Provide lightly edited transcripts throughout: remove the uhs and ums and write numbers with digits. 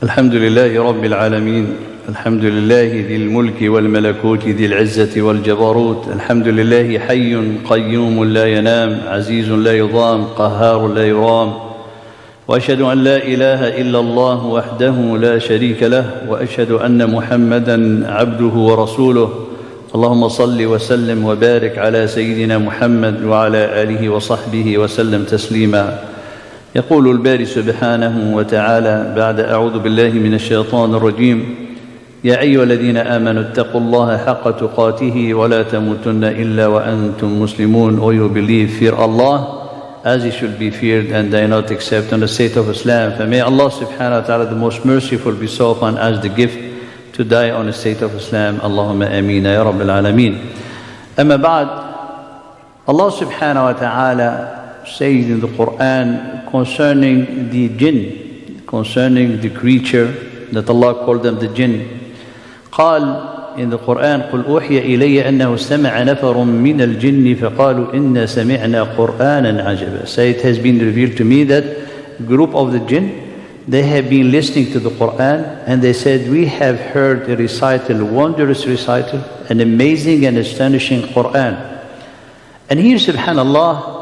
الحمد لله رب العالمين، الحمد لله ذي الملك والملكوت ذي العزة والجبروت، الحمد لله حي قيوم لا ينام، عزيز لا يضام، قهار لا يرام، وأشهد أن لا إله إلا الله وحده لا شريك له، وأشهد أن محمدًا عبده ورسوله. اللهم صل وسلم وبارك على سيدنا محمد وعلى آله وصحبه وسلم تسليما. يقول الباري سبحانه وتعالى بعد أعوذ بالله من الشيطان الرجيم: يا أيها الذين آمنوا اتقوا الله حق تقاته ولا تموتن إلا وأنتم مسلمون. Or you believe, fear Allah as He should be feared, and do not accept on the state of Islam. For may Allah subhanahu wa ta'ala the most merciful bestow upon us the gift to die on the state of Islam. Allahumma ameen ya Rabbil Alameen. Amma ba'd, Allah subhanahu wa ta'ala says in the Quran concerning the jinn, concerning the creature that Allah called them the jinn. قال in the Quran: قل أوحي إلي أنه استمع نفر من الجن فقالوا إنا سمعنا قرآنا عجبا. Say, it has been revealed to me that a group of the jinn, they have been listening to the Quran and they said, we have heard a recital, wondrous recital, an amazing and astonishing Quran. And here, subhanallah,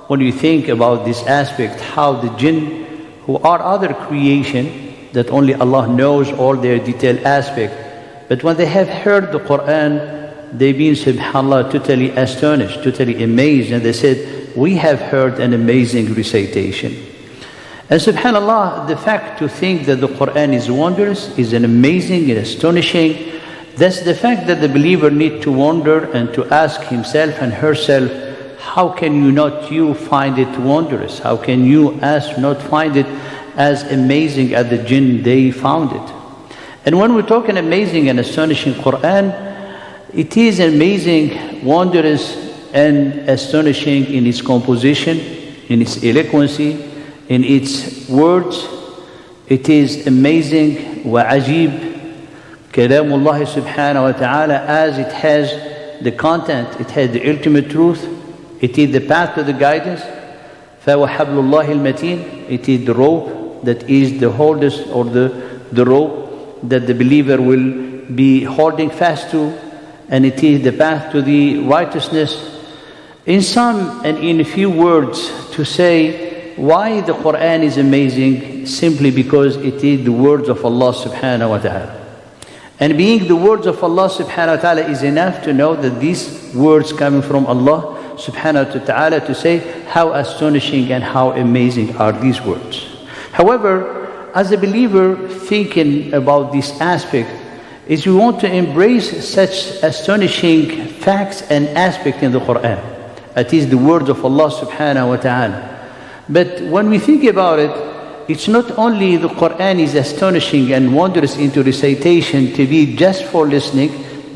when you think about this aspect, how the jinn, who are other creation that only Allah knows all their detailed aspect, but when they have heard the Quran, they've been, subhanallah, totally astonished, totally amazed, and they said, we have heard an amazing recitation. And subhanallah, the fact to think that the Quran is wondrous, is an amazing and astonishing, that's the fact that the believer need to wonder and to ask himself and herself, how can you find it wondrous? How can you not find it as amazing as the jinn they found it? And when we're talking amazing and astonishing Quran, it is amazing, wondrous and astonishing in its composition, in its eloquency, in its words. It is amazing, wa ajib, kalamullah subhanahu wa ta'ala, as it has the content, it has the ultimate truth, it is the path to the guidance. فَوَحَبْلُ اللَّهِ الْمَتِينَ, it is the rope that is the holders, or the rope that the believer will be holding fast to, and it is the path to the righteousness. In some and in a few words, to say why the Quran is amazing, simply because it is the words of Allah subhanahu wa ta'ala. And being the words of Allah subhanahu wa ta'ala is enough to know that these words coming from Allah subhanahu wa ta'ala, to say how astonishing and how amazing are these words. However, as a believer thinking about this aspect, is we want to embrace such astonishing facts and aspects in the Quran. It is the words of Allah subhanahu wa ta'ala. But when we think about it, it's not only the Quran is astonishing and wondrous into recitation to be just for listening,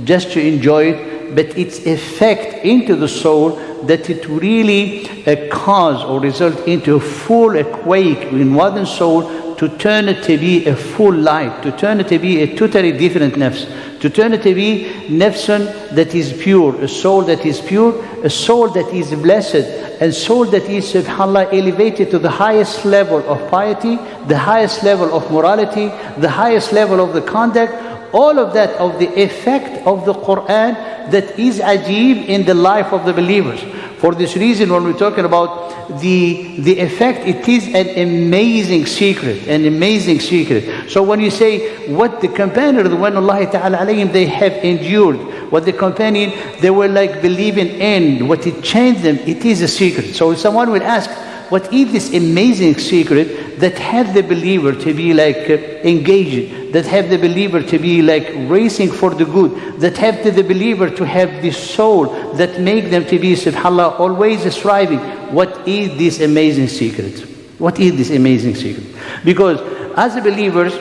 just to enjoy it, but its effect into the soul, that it really cause or result into a full quake in one soul, to turn it to be a full light, to turn it to be a totally different nafs, to turn it to be nafsun that is pure, a soul that is pure, a soul that is blessed, a soul that is, subhanAllah, elevated to the highest level of piety, the highest level of morality, the highest level of the conduct. All of that, of the effect of the Quran, that is ajib in the life of the believers. For this reason, when we're talking about the effect, it is an amazing secret, an amazing secret. So when you say what the companion, when Allah Ta'ala alayhim, they have endured, what the companion, they were like believing in, what it changed them, it is a secret. So if someone will ask, what is this amazing secret that have the believer to be like engaged, that have the believer to be like racing for the good, that have the believer to have this soul that make them to be, subhanAllah, always striving? What is this amazing secret? What is this amazing secret? Because as believers,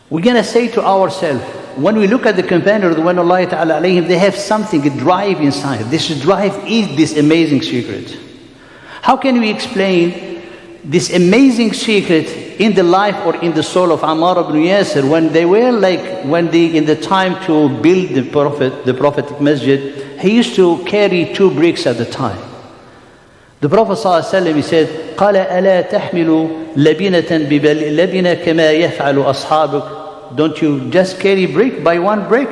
we're going to say to ourselves, when we look at the companions, when Allah Ta'ala alayhim, they have something, a drive inside. This drive is this amazing secret. How can we explain this amazing secret in the life or in the soul of Ammar ibn Yasir, when they were like, in the time to build the prophetic masjid, he used to carry 2 bricks at a time. The Prophet ﷺ, he said, قال ألا تحمل لبنة بلبنة كما يفعل أصحابك. Don't you just carry brick by one brick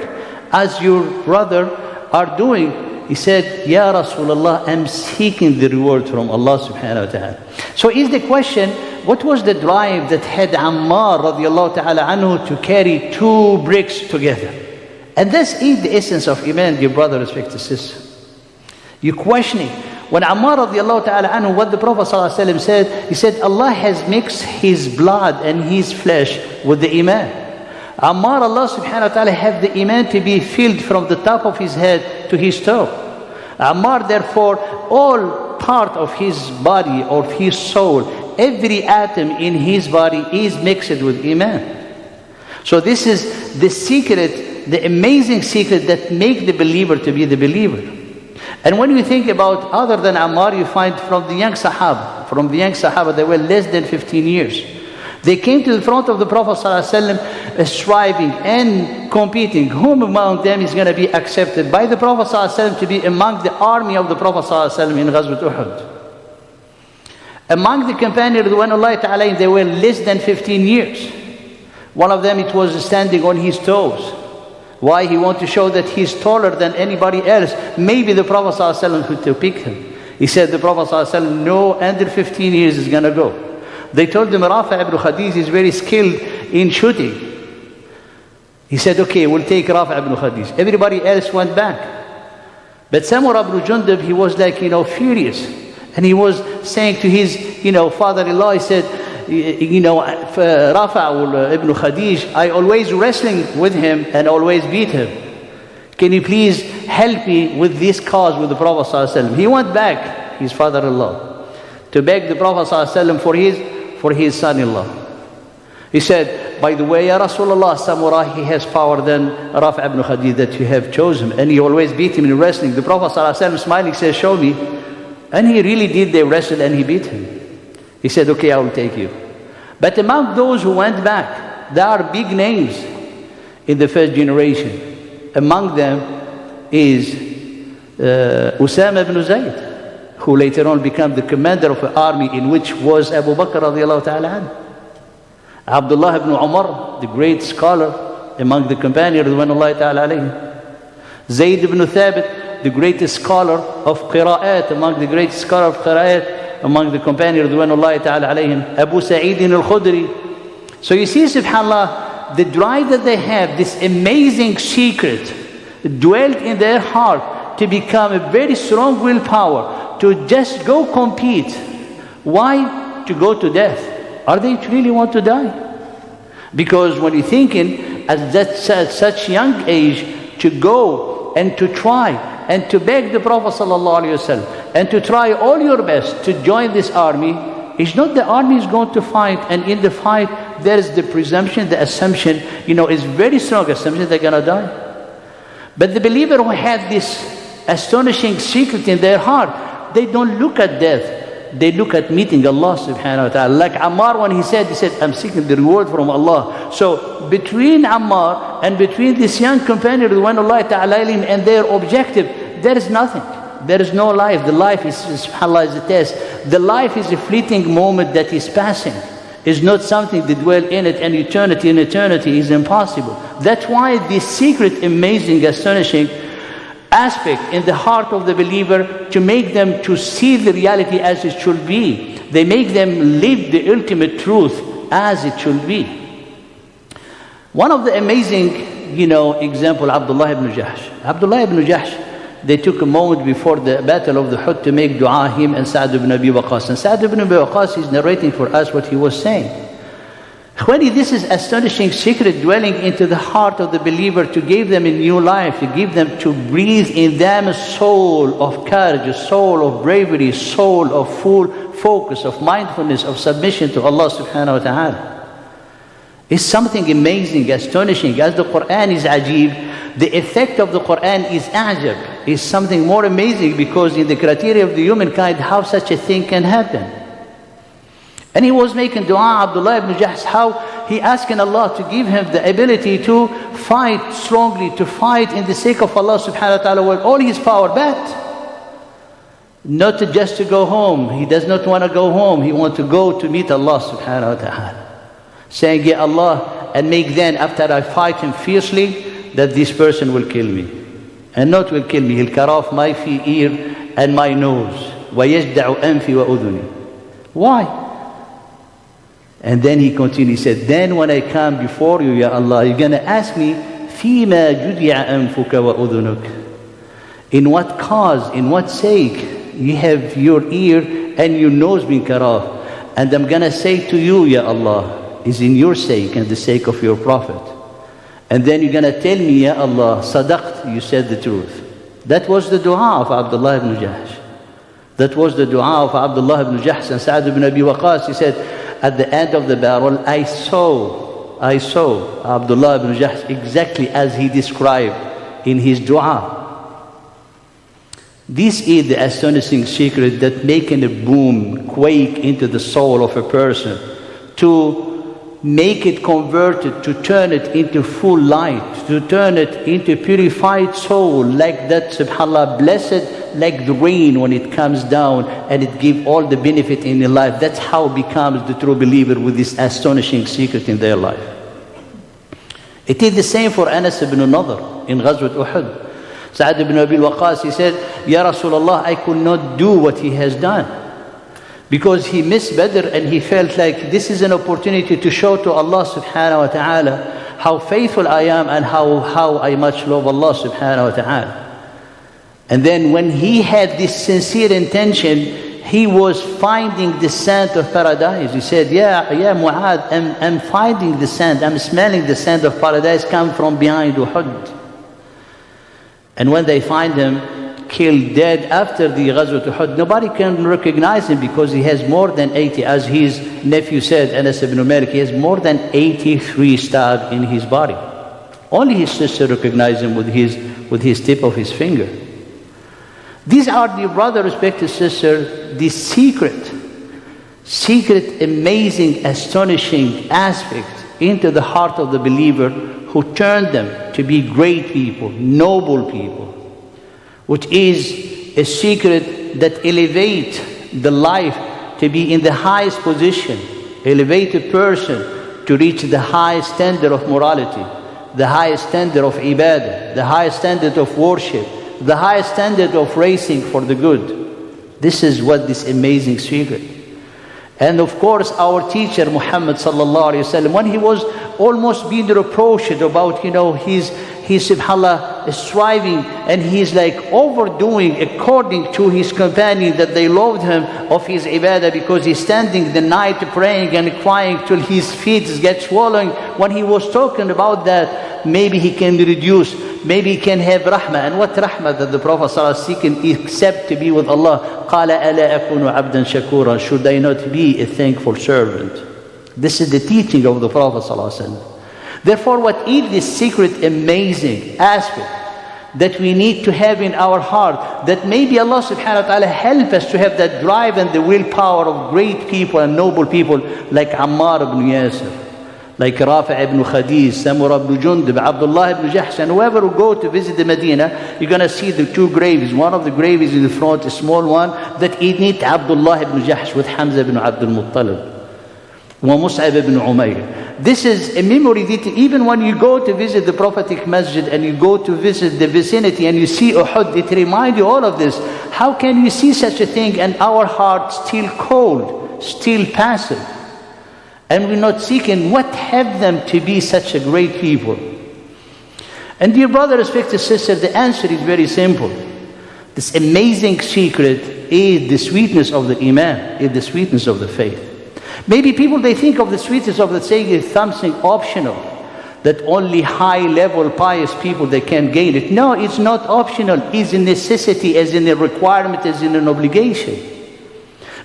as your brother are doing? He said, Ya Rasulullah, I'm seeking the reward from Allah subhanahu wa ta'ala. So is the question, what was the drive that had Ammar radiallahu ta'ala anhu to carry 2 bricks together? And this is the essence of Iman, dear brother, respected sister. You're questioning. When Ammar radiallahu ta'ala anhu, what the Prophet ﷺ said, he said, Allah has mixed his blood and his flesh with the Iman. Ammar, Allah subhanahu wa ta'ala have the Iman to be filled from the top of his head to his toe. Ammar, therefore, all part of his body or his soul, every atom in his body is mixed with Iman. So this is the secret, the amazing secret that make the believer to be the believer. And when you think about other than Ammar, you find from the young Sahaba, they were less than 15 years. They came to the front of the Prophet ﷺ striving and competing. Whom among them is going to be accepted by the Prophet ﷺ to be among the army of the Prophet ﷺ in Ghazwat Uhud? Among the companions, they were less than 15 years. One of them, it was standing on his toes. Why? He wanted to show that he's taller than anybody else. Maybe the Prophet ﷺ could pick him. He said, the Prophet ﷺ, no, under 15 years is going to go. They told him, Rafi' ibn Khadij is very skilled in shooting. He said, okay, we'll take Rafi' ibn Khadij. Everybody else went back. But Samurah ibn Jundub, he was like, furious. And he was saying to his, father-in-law, he said, Rafi' ibn Khadij, I always wrestling with him and always beat him. Can you please help me with this cause with the Prophet ﷺ? He went back, his father-in-law, to beg the Prophet ﷺ for his son-in-law. He said, by the way, Ya Rasulullah, Samurah, he has power than Rafi' ibn Khadij that you have chosen. And he always beat him in wrestling. The Prophet ﷺ smiling says, show me. And he really did, they wrestled and he beat him. He said, okay, I will take you. But among those who went back, there are big names in the first generation. Among them is Usama ibn Zayd, who later on became the commander of an army in which was Abu Bakr radiallahu ta'ala anhu. Abdullah ibn Umar, the great scholar among the companions, Zayd ibn Thabit, the greatest scholar of Qira'at, among the greatest scholar of Qira'at, among the companions, Abu Sa'id al-Khudri. So you see, subhanAllah, the drive that they have, this amazing secret, dwelt in their heart to become a very strong willpower, to just go compete. Why? To go to death. Are they really want to die? Because when you're thinking at such young age, to go and to try and to beg the Prophet ﷺ and to try all your best to join this army, it's not the army is going to fight, and in the fight there is the presumption, the assumption, is very strong assumption they're going to die. But the believer who had this astonishing secret in their heart, they don't look at death, they look at meeting Allah subhanahu wa ta'ala. Like Ammar, when he said, I'm seeking the reward from Allah. So between Ammar and between this young companion and their objective, there is nothing. There is no life. The life is, subhanAllah, is a test. The life is a fleeting moment that is passing. It's not something to dwell in it, and eternity is impossible. That's why this secret, amazing, astonishing aspect in the heart of the believer, to make them to see the reality as it should be. They make them live the ultimate truth as it should be. One of the amazing, example, Abdullah ibn Jahsh. Abdullah ibn Jahsh, they took a moment before the battle of the Uhud to make dua, him and Sa'd ibn Abi Waqqas. And Sa'd ibn Abi Waqqas is narrating for us what he was saying. This is astonishing secret dwelling into the heart of the believer, to give them a new life, to give them, to breathe in them a soul of courage, a soul of bravery, a soul of full focus, of mindfulness, of submission to Allah subhanahu wa ta'ala. It's something amazing, astonishing. As the Quran is ajib, the effect of the Quran is ajab. It's something more amazing, because in the criteria of the humankind, how such a thing can happen. And he was making dua, Abdullah ibn Jahsh, how he asking Allah to give him the ability to fight strongly, to fight in the sake of Allah subhanahu wa ta'ala with all his power. But not just to go home. He does not want to go home. He wants to go to meet Allah subhanahu wa ta'ala. Saying, Ya Allah, and make then, after I fight him fiercely, that this person will kill me. And not will kill me, he'll cut off my ear and my nose. وَيَجْدَعُ أَنْفِي وَأُذُنِي. Why? And then he continued, he said, then when I come before you, Ya Allah, you're going to ask me, فِيمَا جُدِعَ أَنْفُكَ وَأُذُنُكَ. In what cause, in what sake, you have your ear and your nose being cut off. And I'm going to say to you, Ya Allah, is in your sake and the sake of your Prophet. And then you're going to tell me, Ya Allah, sadaqt, you said the truth. That was the dua of Abdullah ibn Jahsh. That was the dua of Abdullah ibn Jahsh and Sa'd ibn Abi Waqqas. He said, at the end of the battle, I saw Abdullah ibn Jahsh exactly as he described in his dua. This is the astonishing secret that making a boom quake into the soul of a person, to make it converted, to turn it into full light, to turn it into purified soul, like that, subhanAllah, blessed, like the rain when it comes down and it gives all the benefit in your life. That's how becomes the true believer, with this astonishing secret in their life. It is the same for Anas ibn Nadr in Ghazwat Uhud. Sa'd ibn Abi Waqqas, he said, Ya Rasulullah, I could not do what he has done. Because he missed Badr and he felt like this is an opportunity to show to Allah subhanahu wa ta'ala how faithful I am and how I much love Allah subhanahu wa ta'ala. And then when he had this sincere intention, he was finding the scent of paradise. He said, yeah, Mu'adh, I'm finding the scent, I'm smelling the scent of paradise come from behind Uhud. And when they find him killed dead after the Ghazwat Uhud, nobody can recognize him because he has more than 80, as his nephew said, Anas ibn Malik, he has more than 83 stabs in his body. Only his sister recognized him with his tip of his finger. These are, dear brother, respected sister, the secret, amazing, astonishing aspect into the heart of the believer, who turned them to be great people, noble people, which is a secret that elevates the life to be in the highest position, elevate a person to reach the highest standard of morality, the highest standard of ibadah, the highest standard of worship, the highest standard of racing for the good. This is what this amazing secret. And of course, our teacher Muhammad sallallahu alaihi wasallam, when he was almost being reproached about, his subhanAllah striving, and he's like overdoing according to his companion that they loved him of his ibadah, because he's standing the night praying and crying till his feet get swollen. When he was talking about that, maybe he can reduce, maybe he can have rahmah. And what rahmah that the Prophet ﷺ is seeking except to be with Allah? قَالَ أَلَا أَكُونُ عَبْدًا شَكُورًا. Should I not be a thankful servant? This is the teaching of the Prophet ﷺ. Therefore, what is this secret amazing aspect that we need to have in our heart, that maybe Allah subhanahu wa ta'ala help us to have that drive and the willpower of great people and noble people like Ammar ibn Yasir, like Rafi' ibn Khadij, Samura ibn Jundub, Abdullah ibn Jahsh, and whoever will go to visit the Medina, you're going to see the two graves. One of the graves is in the front, a small one, that it needs Abdullah ibn Jahsh with Hamza ibn Abdul Muttalib, wa Mus'ab ibn Umayr. This is a memory that even when you go to visit the prophetic masjid and you go to visit the vicinity and you see Uhud, it reminds you all of this. How can you see such a thing and our heart still cold, still passive? And we're not seeking what have them to be such a great people. And dear brother, respected sister, the answer is very simple. This amazing secret is the sweetness of the iman, is the sweetness of the faith. Maybe people, they think of the sweetness of the saying is something optional, that only high-level pious people, they can gain it. No, it's not optional. It's a necessity, as in a requirement, as in an obligation.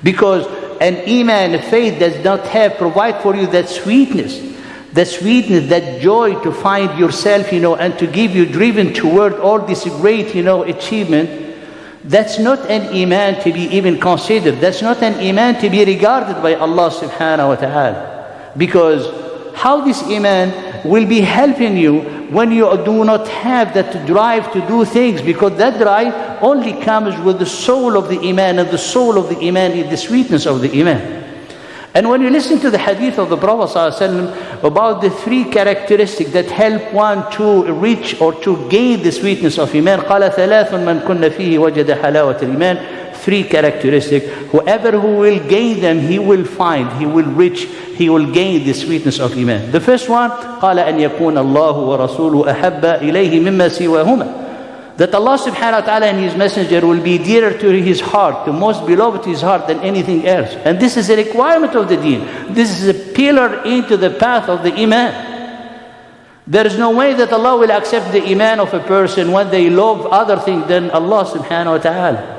Because an iman, a faith, does not provide for you that sweetness, that joy to find yourself, and to give you driven toward all this great, achievement. That's not an iman to be even considered. That's not an iman to be regarded by Allah subhanahu wa ta'ala. Because how this iman will be helping you when you do not have that drive to do things? Because that drive only comes with the soul of the Iman, and the soul of the Iman is the sweetness of the Iman. And when you listen to the hadith of the Prophet ﷺ about the three characteristics that help one to reach or to gain the sweetness of Iman, قال ثلاث من كن فيه وجد حلاوة الإيمان. Three characteristics. Whoever who will gain them, he will find, he will reach, he will gain the sweetness of Iman. The first one, قال أن يكون الله ورسوله أحب إليه مما سواهما. That Allah subhanahu wa ta'ala and His Messenger will be dearer to His heart, the most beloved to His heart than anything else. And this is a requirement of the deen. This is a pillar into the path of the Iman. There is no way that Allah will accept the Iman of a person when they love other things than Allah subhanahu wa ta'ala.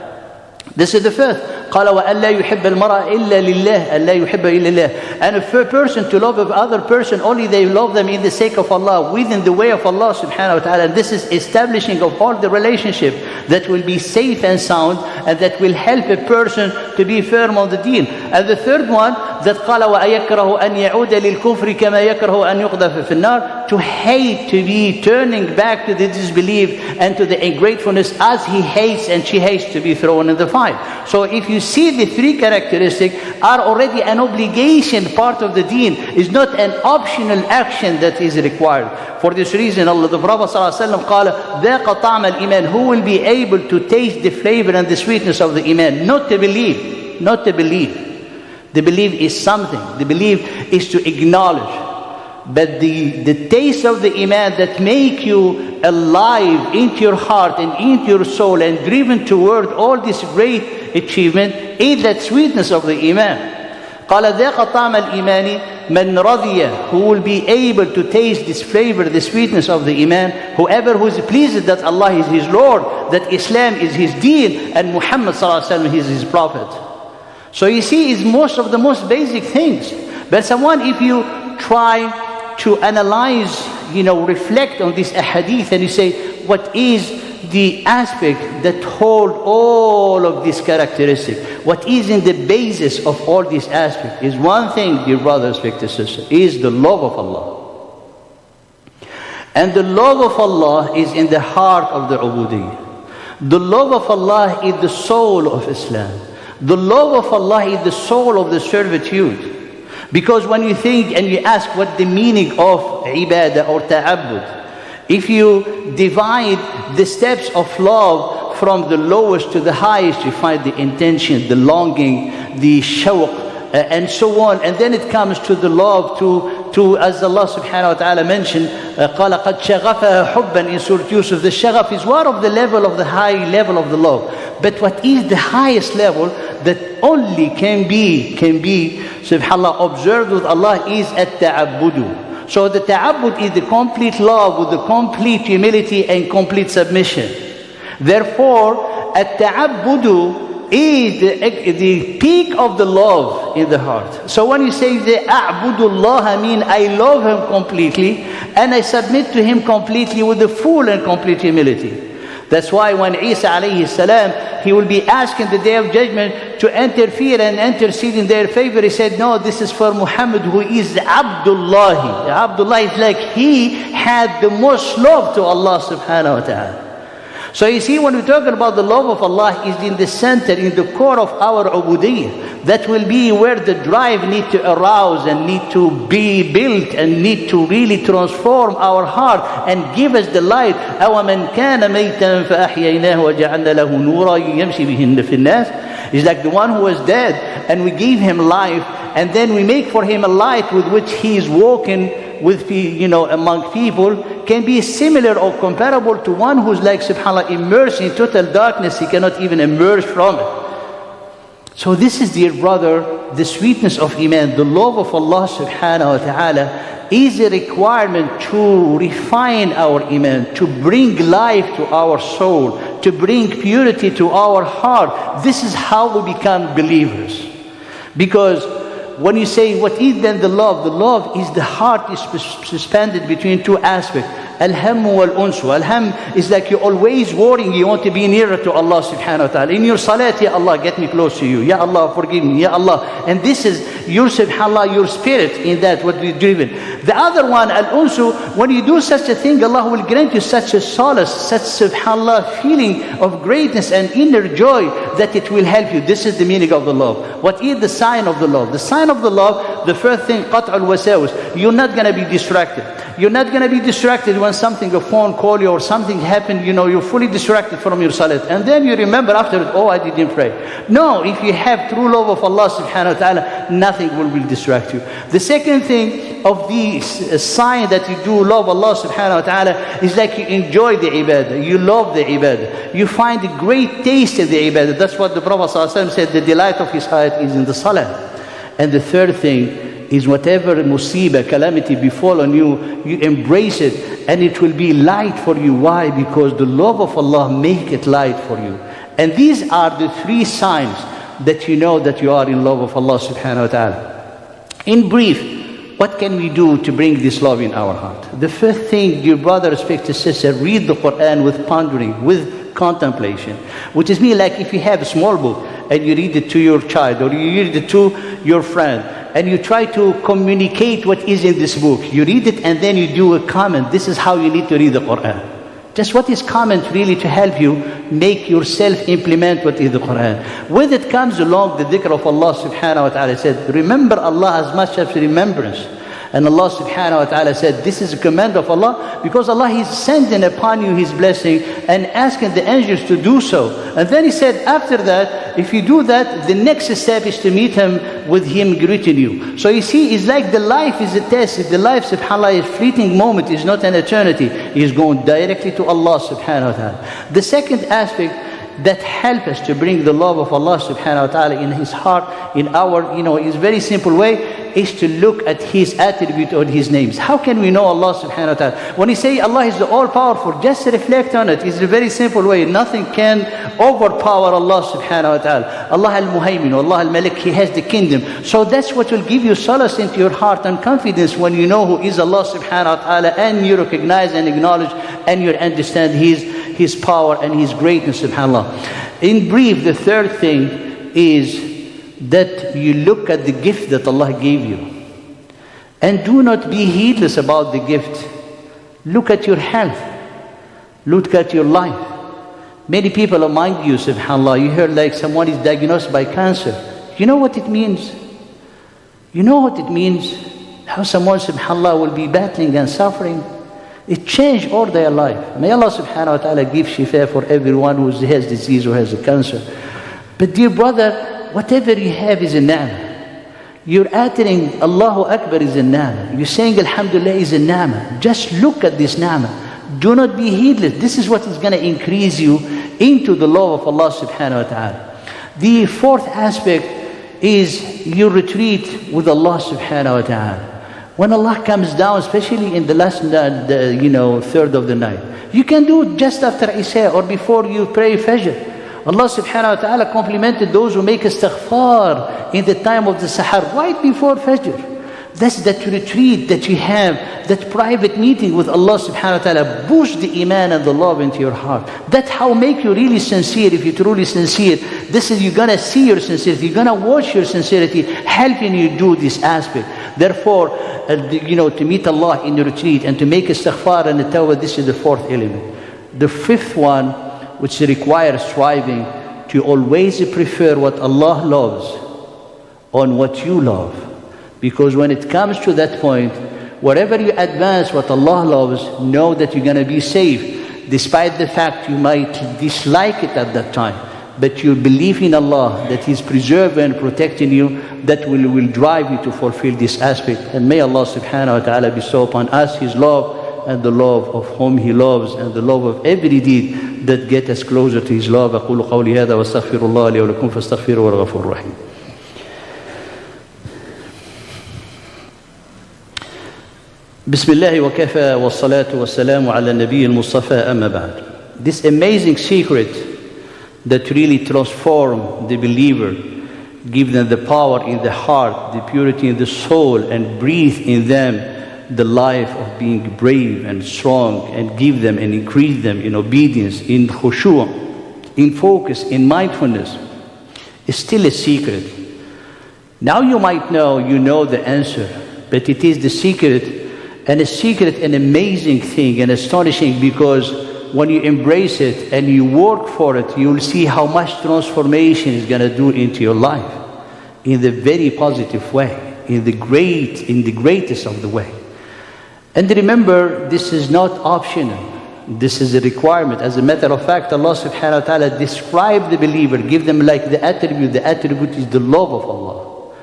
This is the first. قال وأن لا يحب المرأة إلا لله أن لا يحب إلا الله. And if a person to love other person, only they love them in the sake of Allah, within the way of Allah subhanahu wa ta'ala. And this is establishing of all the relationship that will be safe and sound, and that will help a person to be firm on the deen. And the third one, that قال وأيكره أن يعود للكفر كما يكره أن يقذف في النار. To hate, to be turning back to the disbelief and to the ungratefulness as he hates and she hates to be thrown in the fire. So if you see the three characteristics are already an obligation, part of the deen, is not an optional action that is required. For this reason, Allah, the Prophet ﷺ قال ذاق طعم الإيمان. Who will be able to taste the flavor and the sweetness of the Iman? Not to believe, not to believe. The belief is something. The belief is to acknowledge. But the taste of the Iman that make you alive into your heart and into your soul and driven toward all this great achievement is that sweetness of the Iman. قال ذاق طعم الإيمان من رضي. Who will be able to taste this flavor, the sweetness of the Iman? Whoever who is pleased that Allah is His Lord, that Islam is His deen, and Muhammad ﷺ is His Prophet. So you see, it's most of the most basic things. But someone, if you try to analyze, reflect on this ahadith, and you say, what is the aspect that hold all of these characteristics? What is in the basis of all these aspects? Is one thing, dear brothers, sisters, is the love of Allah. And the love of Allah is in the heart of the ubudiyyah. The love of Allah is the soul of Islam. The love of Allah is the soul of the servitude. Because when you think and you ask what the meaning of ibadah or ta'abbud, if you divide the steps of love from the lowest to the highest, you find the intention, the longing, the shawq, and so on. And then it comes to the love to as Allah subhanahu wa ta'ala mentioned, قَالَ قَدْ شَغَفَهَا حُبًّا in Surah Yusuf. The shaghaf is one of the level of the high level of the love. But what is the highest level that only can be subhanallah observed with Allah is at-ta'abbudu. So the ta'abbud is the complete love with the complete humility and complete submission. Therefore, at-ta'abbudu is the peak of the love in the heart. So when you say the a'budullah, I mean I love Him completely and I submit to Him completely with the full and complete humility. That's why when Isa alayhi salam, he will be asked in the day of judgment to interfere and intercede in their favor. He said, no, this is for Muhammad, who is Abdullah. Abdullah is like he had the most love to Allah subhanahu wa ta'ala. So you see, when we're talking about the love of Allah, is in the center, in the core of our ubudiyyah. That will be where the drive need to arouse and need to be built and need to really transform our heart and give us the light. أَوَمَنْ كَانَ مَيْتًا فَأَحْيَيْنَاهُ وَجَعَلْنَا لَهُ نُورًا يَمْشِي بِهِ فِي النَّاسِ. It's like the one who was dead and we gave him life, and then we make for him a light with which he is walking with among people, can be similar or comparable to one who's like subhanAllah immersed in total darkness. He cannot even emerge from it. So this is, dear brother, the sweetness of Iman. The love of Allah subhanahu wa ta'ala is a requirement to refine our Iman, to bring life to our soul, to bring purity to our heart. This is how we become believers. Because when you say, what is then the love? The love is the heart is suspended between two aspects. Al-hammu wal-unsu. Al-ham is like you're always worrying, you want to be nearer to Allah subhanahu wa ta'ala. In your salat, Ya Allah, get me close to you. Ya Allah, forgive me. Ya Allah. And this is your subhanallah, your spirit in that, what we're driven. The other one, al-unsu, when you do such a thing, Allah will grant you such a solace, such subhanallah feeling of greatness and inner joy that it will help you. This is the meaning of the love. What is the sign of the love? The sign of the love, the first thing, qat'ul wasawis. You're not going to be distracted. You're not going to be distracted when something, a phone call you or something happened, you're fully distracted from your salat. And then you remember after, oh, I didn't pray. No, if you have true love of Allah subhanahu wa ta'ala, nothing will distract you. The second thing of the sign that you do love Allah subhanahu wa ta'ala is like you enjoy the ibadah. You love the ibadah. You find a great taste in the ibadah. That's what the Prophet ﷺ said, the delight of his heart is in the salah. And the third thing is whatever musibah, calamity befall on you, you embrace it and it will be light for you. Why? Because the love of Allah make it light for you. And these are the three signs that you know that you are in love of Allah subhanahu wa ta'ala. In brief, what can we do to bring this love in our heart? The first thing, dear brother, respected sister, read the Quran with pondering, with contemplation. Which is mean like if you have a small book and you read it to your child or you read it to your friend, and you try to communicate what is in this book. You read it and then you do a comment. This is how you need to read the Quran. Just what is comment really to help you make yourself implement what is the Quran. With it comes along the dhikr of Allah subhanahu wa ta'ala said, remember Allah as much as remembrance. And Allah subhanahu wa ta'ala said, this is a command of Allah because Allah is sending upon you His blessing and asking the angels to do so. And then He said, after that, if you do that, the next step is to meet Him with Him greeting you. So you see, it's like the life is a test. If the life, subhanAllah, is a fleeting moment, is not an eternity, is going directly to Allah subhanahu wa ta'ala. The second aspect that help us to bring the love of Allah subhanahu wa ta'ala in His heart, in our, is very simple way, is to look at His attribute or His names. How can we know Allah subhanahu wa ta'ala? When you say Allah is the all-powerful, just reflect on it. It's a very simple way. Nothing can overpower Allah subhanahu wa ta'ala. Allah al-Muhaymin, Allah al-Malik, He has the kingdom. So that's what will give you solace into your heart and confidence when you know who is Allah subhanahu wa ta'ala and you recognize and acknowledge and you understand His power and His greatness, subhanAllah. In brief, the third thing is that you look at the gift that Allah gave you. And do not be heedless about the gift. Look at your health. Look at your life. Many people among you, subhanAllah, you heard like someone is diagnosed by cancer. You know what it means? You know what it means? How someone, subhanAllah, will be battling and suffering. It changed all their life. May Allah subhanahu wa ta'ala give shifa for everyone who has disease or has a cancer. But dear brother, whatever you have is a ni'mah. You're uttering Allahu Akbar is a ni'mah. You're saying Alhamdulillah is a ni'mah. Just look at this ni'mah. Do not be heedless. This is what is going to increase you into the love of Allah subhanahu wa ta'ala. The fourth aspect is your retreat with Allah subhanahu wa ta'ala. When Allah comes down, especially in the last third of the night, you can do it just after Isha or before you pray Fajr. Allah subhanahu wa ta'ala complimented those who make istighfar in the time of the Sahar, right before Fajr. That's that retreat that you have, that private meeting with Allah subhanahu wa ta'ala, boost the iman and the love into your heart. That's how make you really sincere. If you're truly sincere, this is, you're going to see your sincerity, you're going to watch your sincerity, helping you do this aspect. Therefore, to meet Allah in the retreat and to make istighfar and the tawbah, this is the fourth element. The fifth one, which requires striving to always prefer what Allah loves on what you love. Because when it comes to that point, wherever you advance what Allah loves, know that you're going to be safe, despite the fact you might dislike it at that time. But you believe in Allah, that He's preserving and protecting you, that will drive you to fulfill this aspect. And may Allah subhanahu wa ta'ala bestow upon us His love, and the love of whom He loves, and the love of every deed that get us closer to His love. أقول قولي هذا واستغفر الله لي ولكم فاستغفروه هو الغفور الرحيم. بسم الله وكفى والصلاة والسلام على النبي المصطفى أما بعد. This amazing secret that really transform the believer, give them the power in the heart, the purity in the soul, and breathe in them the life of being brave and strong, and give them and increase them in obedience, in khushu', in focus, in mindfulness, is still a secret. Now you might know, you know the answer, but it is the secret, and a secret, an amazing thing, and astonishing, because when you embrace it and you work for it, you'll see how much transformation it's going to do into your life in the very positive way, in the greatest of the way. And remember, this is not optional. This is a requirement. As a matter of fact, Allah subhanahu wa ta'ala described the believer, give them like the attribute. The attribute is the love of Allah.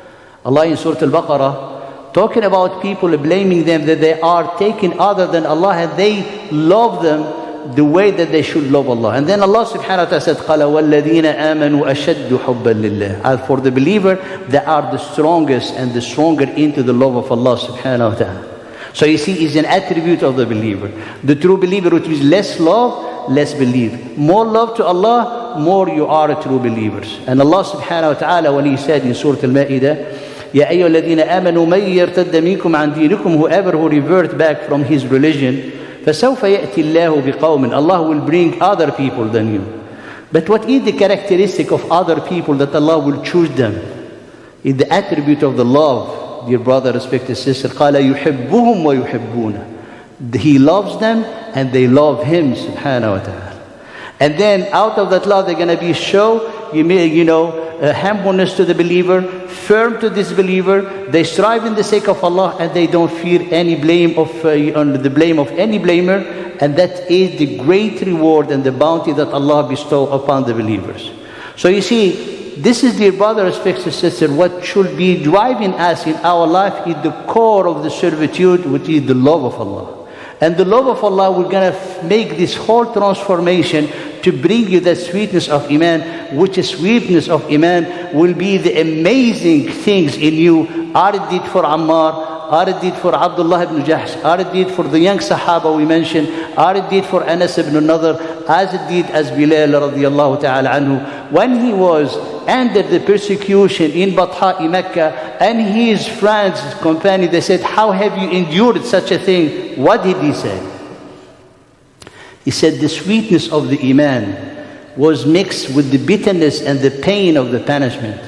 Allah in Surah Al-Baqarah, talking about people, blaming them that they are taking other than Allah, and they love them the way that they should love Allah. And then Allah subhanahu wa ta'ala said, قَالَ وَالَّذِينَ آمَنُوا أَشَدُّ حُبًّا لِلَّهِ. As for the believer, they are the strongest and the stronger into the love of Allah subhanahu wa ta'ala. So you see, it's an attribute of the believer. The true believer, which is less love, less believe. More love to Allah, more you are a true believers. And Allah subhanahu wa ta'ala, when He said in Surah Al-Ma'idah, يَا أَيُّهَا الَّذِينَ آمَنُوا مَن يَرْتَدَّ مِنكُمْ عَنْ دِينِكُمْ, whoever who revert back from his religion, فَسَوْفَ يَأْتِي اللَّهُ بِقَوْمٍ, Allah will bring other people than you. But what is the characteristic of other people that Allah will choose them? Is the attribute of the love, dear brother, respected sister. قَالَ يُحِبُّهُمْ وَيُحِبُّونَ. He loves them and they love Him subhanahu wa ta'ala. And then out of that love they're going to be humbleness to the believer, firm to this believer. They strive in the sake of Allah, and they don't fear any blame of the blame of any blamer. And that is the great reward and the bounty that Allah bestows upon the believers. So you see, this is, dear brother, respected sister, what should be driving us in our life is the core of the servitude, which is the love of Allah. And the love of Allah, we're going to make this whole transformation to bring you that sweetness of Iman, which is sweetness of Iman will be the amazing things in you. As it did for Ammar, as it did for Abdullah ibn Jahsh, as it did for the young Sahaba we mentioned, as it did for Anas ibn Nadr, as it did as Bilal radiallahu ta'ala anhu. When he was under the persecution in Batha'i Mecca, and his friends, his companions, they said, how have you endured such a thing? What did he say? He said, the sweetness of the Iman was mixed with the bitterness and the pain of the punishment.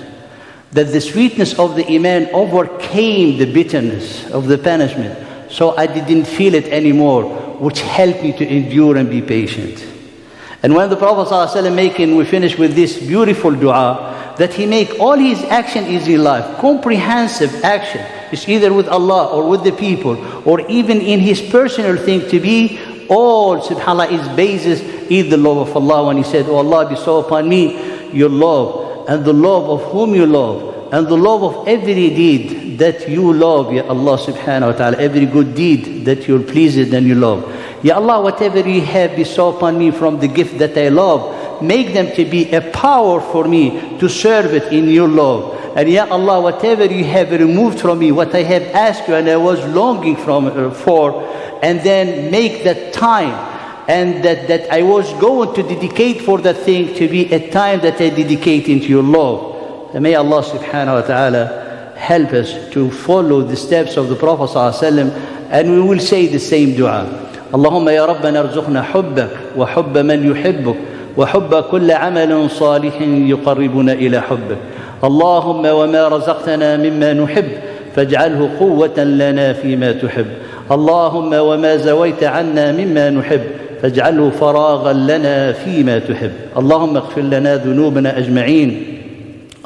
That the sweetness of the Iman overcame the bitterness of the punishment. So I didn't feel it anymore, which helped me to endure and be patient. And when the Prophet ﷺ we finish with this beautiful dua, that he make all his action is in life, comprehensive action. It's either with Allah or with the people, or even in his personal thing, to be all, subhanAllah, his basis is the love of Allah. When he said, oh Allah, bestow upon me your love, and the love of whom you love, and the love of every deed that you love, Ya Allah subhanahu wa ta'ala, every good deed that you're pleased and you love. Ya Allah, whatever you have bestowed upon me from the gift that I love, make them to be a power for me to serve it in your love. And Ya Allah, whatever you have removed from me, what I have asked you and I was longing for, and then make that time and that I was going to dedicate for that thing to be a time that I dedicate into your love. And may Allah subhanahu wa ta'ala help us to follow the steps of the Prophet ﷺ, and we will say the same dua. اللهم يا ربنا ارزقنا حبك وحب من يحبك وحب كل عمل صالح يقربنا إلى حبك. اللهم وما رزقتنا مما نحب فاجعله قوة لنا فيما تحب. اللهم وما زويت عنا مما نحب فاجعله فراغا لنا فيما تحب. اللهم اغفر لنا ذنوبنا أجمعين.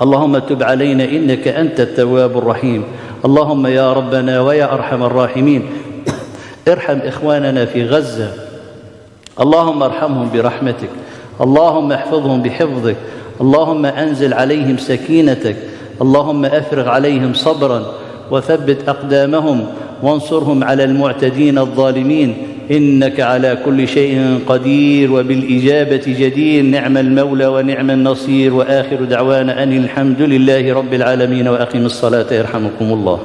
اللهم تب علينا إنك أنت التواب الرحيم. اللهم يا ربنا ويا أرحم الراحمين ارحم إخواننا في غزة. اللهم ارحمهم برحمتك. اللهم احفظهم بحفظك. اللهم أنزل عليهم سكينتك. اللهم أفرغ عليهم صبرا وثبت أقدامهم وانصرهم على المعتدين الظالمين. إنك على كل شيء قدير وبالإجابة جدير. نعم المولى ونعم النصير. وآخر دعوانا أن الحمد لله رب العالمين. وأقم الصلاة يرحمكم الله.